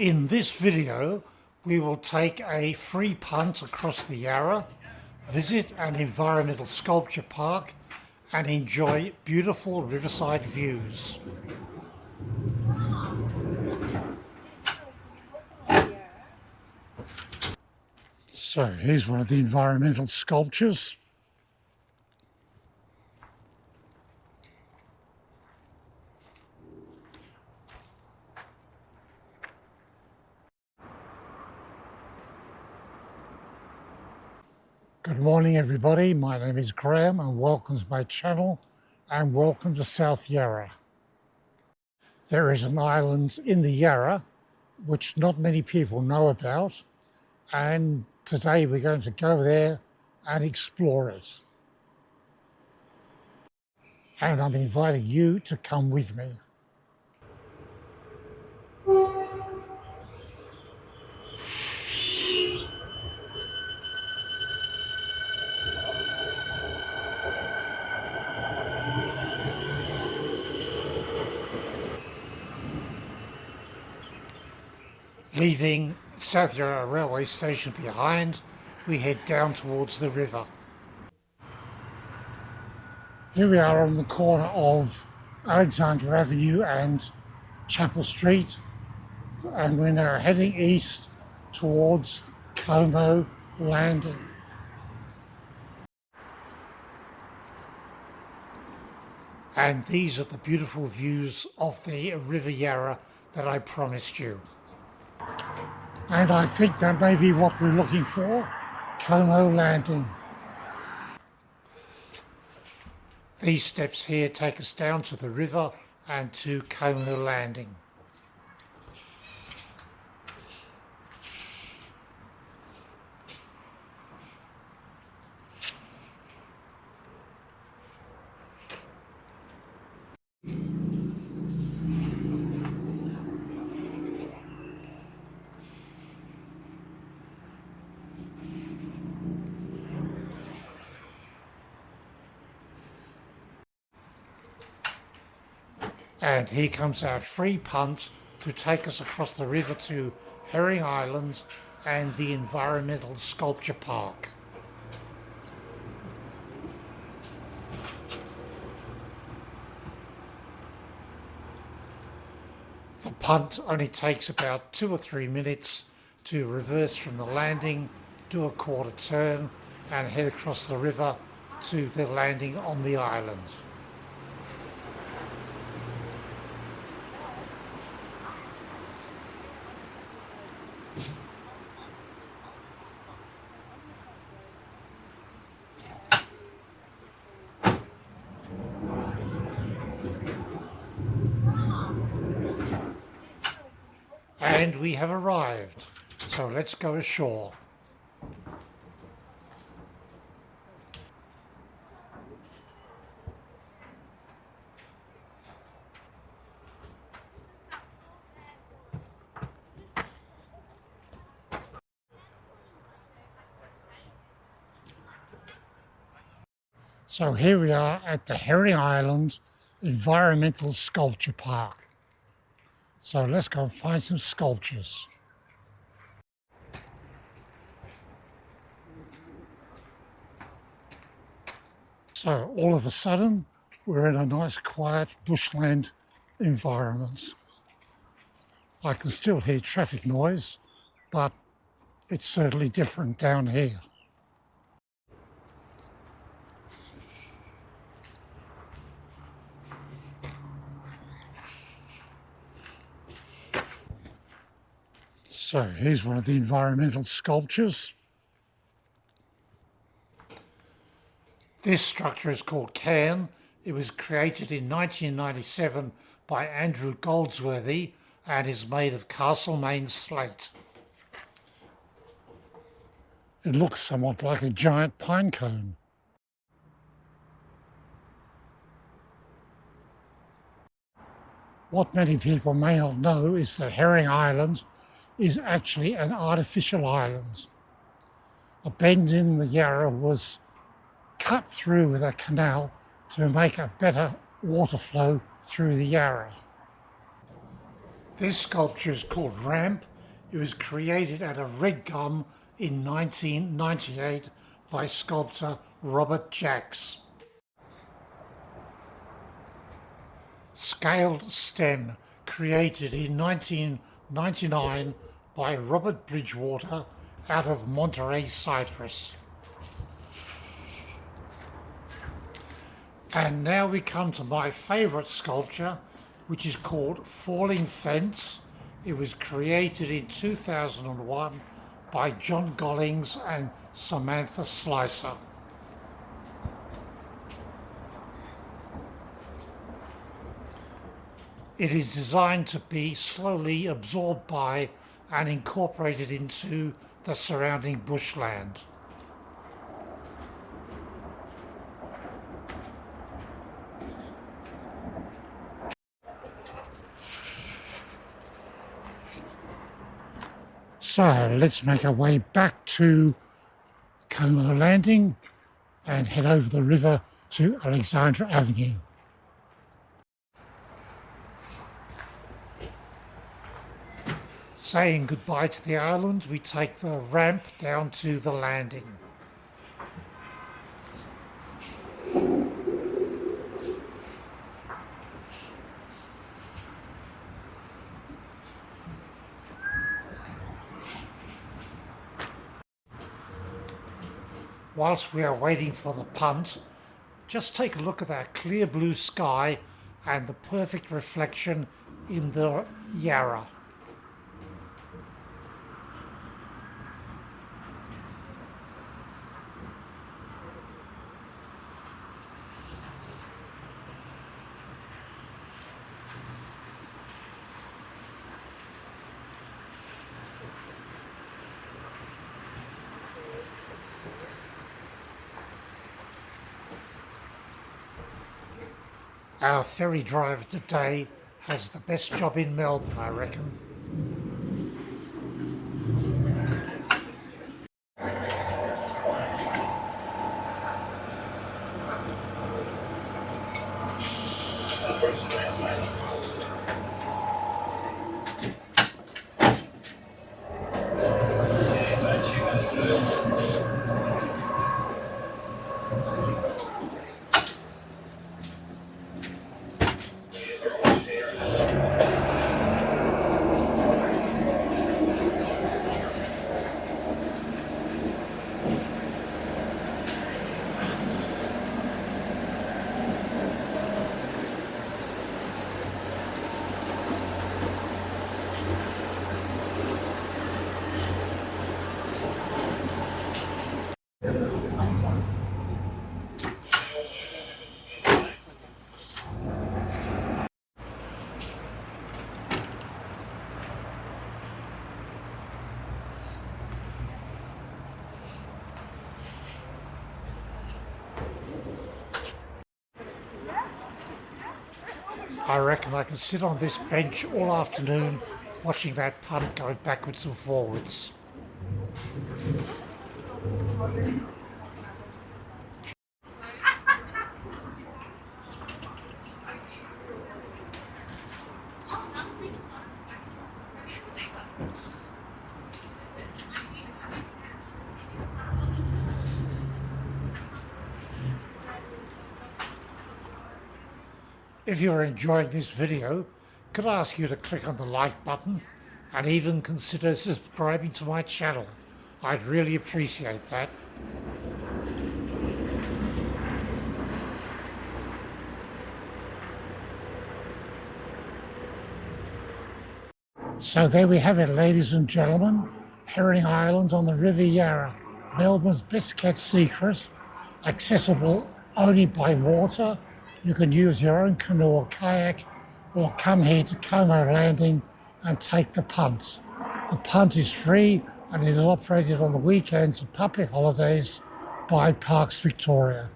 In this video, we will take a free punt across the Yarra, visit an environmental sculpture park and enjoy beautiful riverside views. So here's one of the environmental sculptures. Good morning everybody, my name is Graham and welcome to my channel and welcome to South Yarra. There is an island in the Yarra which not many people know about, and today we're going to go there and explore it. And I'm inviting you to come with me. Leaving South Yarra Railway Station behind, we head down towards the river. Here we are on the corner of Alexandra Avenue and Chapel Street, and we're now heading east towards Como Landing. And these are the beautiful views of the River Yarra that I promised you. And I think that may be what we're looking for, Como Landing. These steps here take us down to the river and to Como Landing. And here comes our free punt to take us across the river to Herring Island and the environmental sculpture park. The punt only takes about 2 or 3 minutes to reverse from the landing, do a quarter turn and head across the river to the landing on the island. And we have arrived, so let's go ashore. So here we are at the Herring Island Environmental Sculpture Park. So let's go and find some sculptures. So all of a sudden, we're in a nice quiet bushland environment. I can still hear traffic noise, but it's certainly different down here. So here's one of the environmental sculptures. This structure is called Cairn. It was created in 1997 by Andrew Goldsworthy and is made of Castlemaine slate. It looks somewhat like a giant pine cone. What many people may not know is that Herring Island is actually an artificial island. A bend in the Yarra was cut through with a canal to make a better water flow through the Yarra. This sculpture is called Ramp It was created out of red gum in 1998 by sculptor Robert Jacks. Scaled stem, created in 1999 by Robert Bridgewater out of Monterey, Cyprus. And now we come to my favourite sculpture, which is called Falling Fence. It was created in 2001 by John Gollings and Samantha Slicer. It is designed to be slowly absorbed by and incorporated into the surrounding bushland. So let's make our way back to Como Landing and head over the river to Alexandra Avenue. Saying goodbye to the island, we take the ramp down to the landing. Whilst we are waiting for the punt, just take a look at that clear blue sky and the perfect reflection in the Yarra. Our ferry driver today has the best job in Melbourne, I reckon. I reckon I can sit on this bench all afternoon watching that punt go backwards and forwards. If you're enjoying this video, could I ask you to click on the like button and even consider subscribing to my channel? I'd really appreciate that. So there we have it, ladies and gentlemen. Herring Island on the River Yarra, Melbourne's best kept secret, accessible only by water. You can use your own canoe or kayak, or come here to Como Landing and take the punt. The punt is free and it is operated on the weekends and public holidays by Parks Victoria.